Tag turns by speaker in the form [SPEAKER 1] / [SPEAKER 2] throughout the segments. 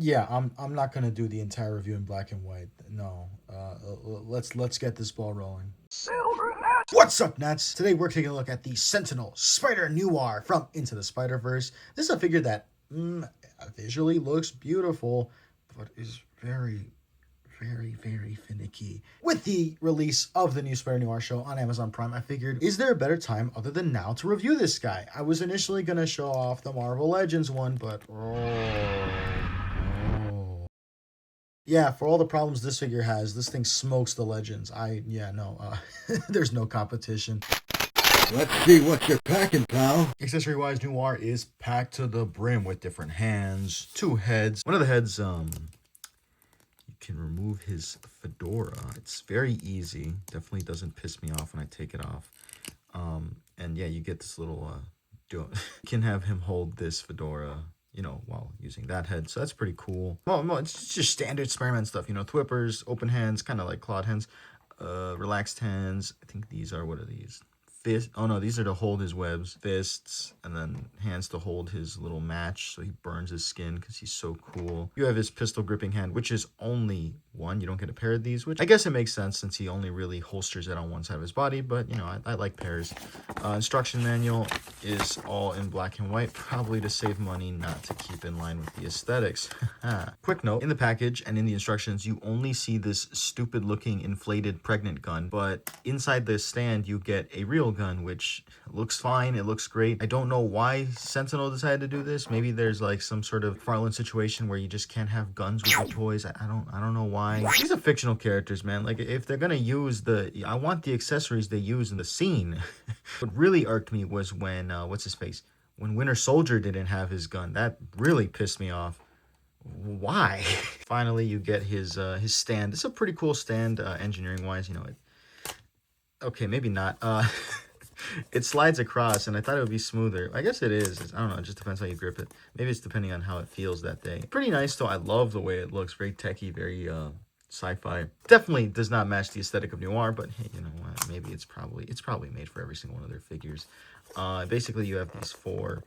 [SPEAKER 1] Yeah, I'm not gonna do the entire review in black and white. No. Let's get this ball rolling. What's up, Nats? Today we're taking a look at the Sentinel Spider Noir from Into the Spider-Verse. This is a figure that visually looks beautiful, but is very finicky. With the release of the new Spider Noir show on Amazon Prime, I figured, is there a better time other than now to review this guy? I was initially gonna show off the Marvel Legends one, but yeah, for all the problems this figure has, this thing smokes the Legends. Yeah, no, there's no competition.
[SPEAKER 2] Let's see what you're packing, pal.
[SPEAKER 1] Accessory-wise, Noir is packed to the brim with different hands, two heads. One of the heads, you can remove his fedora. It's very easy. Definitely doesn't piss me off when I take it off. And yeah, you get this little, you can have him hold this fedora, you know, while using that head. So that's pretty cool. Well, it's just standard Spider-Man stuff, you know, thwippers, open hands, kind of like clawed hands, relaxed hands. I think these are, what are these? Fist. Oh no, these are to hold his webs. Fists, and then hands to hold his little match so he burns his skin because he's so cool. You have his pistol gripping hand, which is only one. You don't get a pair of these, which I guess it makes sense since he only really holsters it on one side of his body, but you know, I like pairs. Instruction manual is all in black and white, probably to save money, not to keep in line with the aesthetics. Quick note, in the package and in the instructions, you only see this stupid looking inflated pregnant gun, but inside this stand, you get a real gun, which looks fine. It looks great. I don't know why Sentinel decided to do this. Maybe there's like some sort of Farland situation where you just can't have guns with your toys. I don't know why. These are fictional characters, man. Like if they're gonna use I want the accessories they use in the scene. What really irked me was when what's his face? When Winter Soldier didn't have his gun. That really pissed me off. Why? Finally, you get his stand. It's a pretty cool stand, engineering wise. You know, okay, maybe not. It slides across, and I thought it would be smoother. I guess it is. I don't know. It just depends how you grip it. Maybe it's depending on how it feels that day. Pretty nice, though. I love the way it looks. Very techy, very sci-fi. Definitely does not match the aesthetic of Noir, but hey, you know what? Maybe it's probably made for every single one of their figures. Basically, you have these four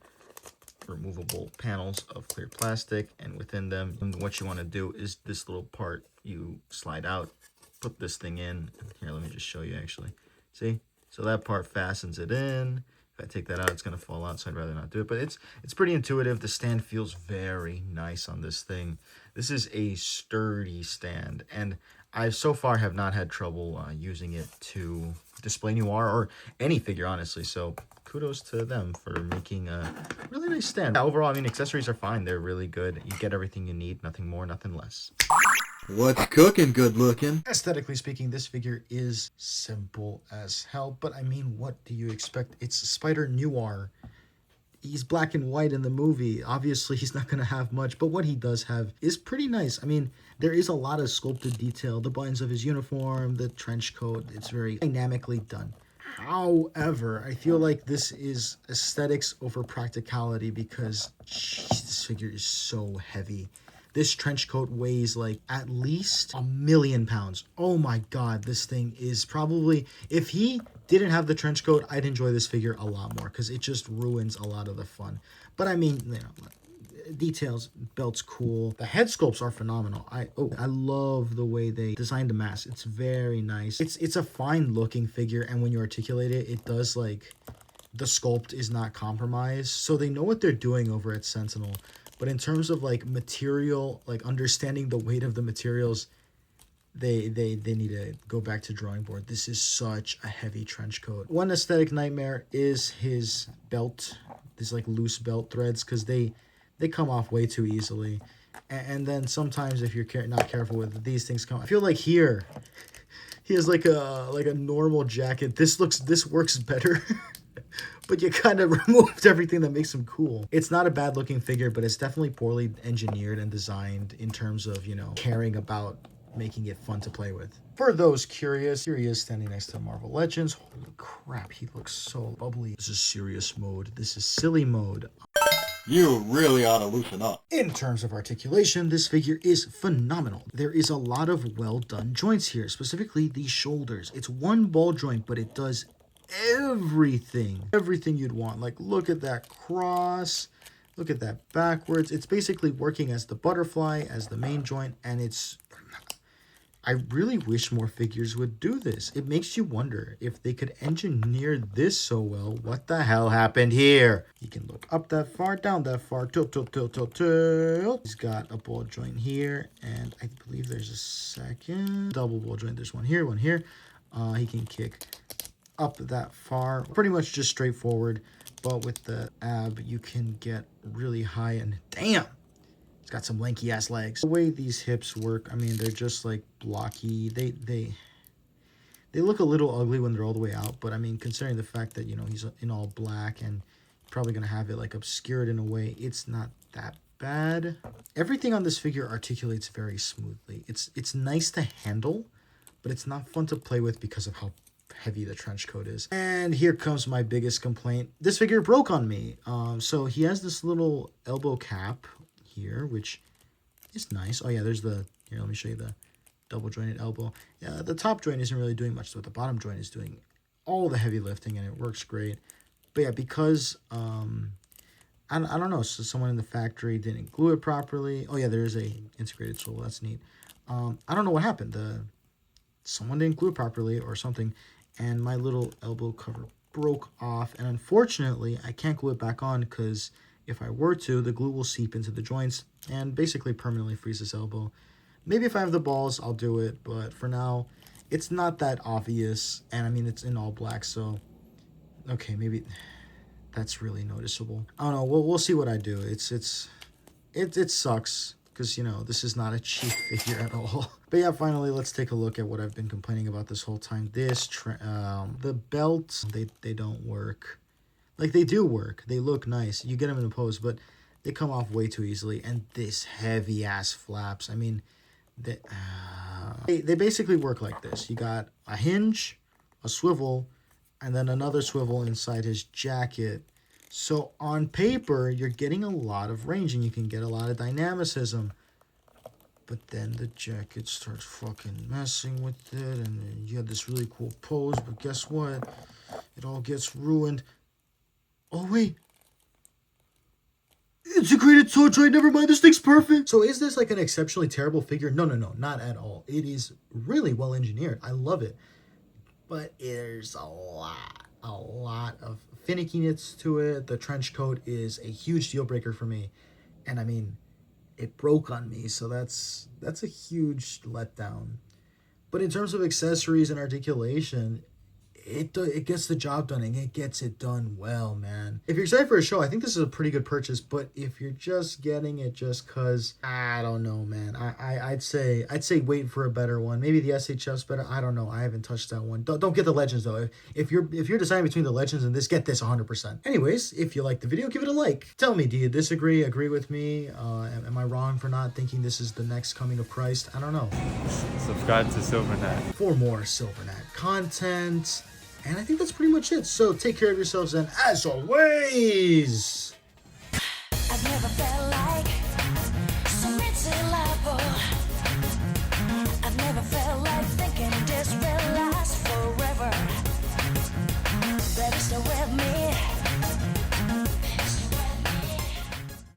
[SPEAKER 1] removable panels of clear plastic, and within them, what you want to do is this little part you slide out, put this thing in. Here, let me just show you actually. See? So that part fastens it in. If I take that out, it's going to fall out, so I'd rather not do it. But it's pretty intuitive. The stand feels very nice on this thing. This is a sturdy stand, and I so far have not had trouble using it to display Noir or any figure, honestly. So kudos to them for making a really nice stand. Overall, I mean, accessories are fine. They're really good. You get everything you need, nothing more, nothing less.
[SPEAKER 2] What's cooking, good looking?
[SPEAKER 1] Aesthetically speaking, this figure is simple as hell, but I mean, what do you expect? It's Spider Noir. He's black and white in the movie. Obviously, he's not going to have much, but what he does have is pretty nice. I mean, there is a lot of sculpted detail. The buttons of his uniform, the trench coat, it's very dynamically done. However, I feel like this is aesthetics over practicality because this figure is so heavy. This trench coat weighs like at least 1,000,000 pounds. Oh my god, this thing is probably, if he didn't have the trench coat, I'd enjoy this figure a lot more because it just ruins a lot of the fun. But I mean, you know, details, belt's cool. The head sculpts are phenomenal. I love the way they designed the mask. It's very nice. It's a fine looking figure, and when you articulate it, it does like, the sculpt is not compromised. So they know what they're doing over at Sentinel. But in terms of like material, like understanding the weight of the materials, they need to go back to drawing board. This is such a heavy trench coat. One aesthetic nightmare is his belt, these like loose belt threads, because they come off way too easily. And then sometimes if you're not careful with it, these things come. I feel like here, he has like a normal jacket. This works better. But you kind of removed everything that makes him cool. It's not a bad looking figure, but it's definitely poorly engineered and designed in terms of, you know, caring about making it fun to play with. For those curious, here he is standing next to Marvel Legends. Holy crap, he looks so bubbly. This is serious mode. This is silly mode.
[SPEAKER 2] You really ought to loosen up.
[SPEAKER 1] In terms of articulation, this figure is phenomenal. There is a lot of well done joints here, specifically the shoulders. It's one ball joint, but it does everything you'd want. Like, look at that cross. Look at that backwards. It's basically working as the butterfly, as the main joint, and it's... I really wish more figures would do this. It makes you wonder if they could engineer this so well, what the hell happened here? He can look up that far, down that far, tilt, tilt, tilt, tilt, tilt. He's got a ball joint here, and I believe there's a second double ball joint. There's one here, one here. He can kick up that far. Pretty much just straightforward, but with the ab, you can get really high, and damn! Got some lanky ass legs. The way these hips work, I mean, they're just like blocky. They look a little ugly when they're all the way out, but I mean, considering the fact that, you know, he's in all black and probably gonna have it like obscured in a way, it's not that bad. Everything on this figure articulates very smoothly. It's nice to handle, but it's not fun to play with because of how heavy the trench coat is. And here comes my biggest complaint. This figure broke on me. So he has this little elbow cap here, which is nice. Oh yeah, there's the, here, let me show you the double jointed elbow. Yeah, the top joint isn't really doing much, but the bottom joint is doing all the heavy lifting, and it works great. But yeah, because I don't know, so someone in the factory didn't glue it properly. Oh yeah, there is a integrated swivel. That's neat. I don't know what happened. Someone didn't glue it properly or something, and my little elbow cover broke off. And unfortunately, I can't glue it back on because if I were to, the glue will seep into the joints and basically permanently freeze this elbow. Maybe if I have the balls, I'll do it, but for now, it's not that obvious. And I mean, it's in all black, so okay, maybe that's really noticeable. I don't know. We'll see what I do. It sucks because, you know, this is not a cheap figure at all. But yeah, finally, let's take a look at what I've been complaining about this whole time. The belts, they don't work. Like, they do work. They look nice. You get them in the pose, but they come off way too easily. And this heavy-ass flaps. I mean, they basically work like this. You got a hinge, a swivel, and then another swivel inside his jacket. So on paper, you're getting a lot of range, and you can get a lot of dynamicism. But then the jacket starts fucking messing with it, and then you have this really cool pose, but guess what? It all gets ruined. Oh, wait. Integrated toe joint. Never mind. This thing's perfect. So is this like an exceptionally terrible figure? No, not at all. It is really well engineered. I love it. But there's a lot of finickiness to it. The trench coat is a huge deal breaker for me. And I mean, it broke on me. So that's a huge letdown. But in terms of accessories and articulation, it gets the job done, and it gets it done well, man. If you're excited for a show, I think this is a pretty good purchase. But if you're just getting it just cause, I don't know, man. I'd say wait for a better one. Maybe the SHF's better. I don't know. I haven't touched that one. Don't get the Legends though. If you're deciding between the Legends and this, get this 100%. Anyways, if you like the video, give it a like. Tell me, do you disagree? Agree with me? Am I wrong for not thinking this is the next coming of Christ? I don't know.
[SPEAKER 3] Subscribe to Silvernat
[SPEAKER 1] For more Silvernat content. And I think that's pretty much it. So take care of yourselves, and as always,
[SPEAKER 4] I've never felt like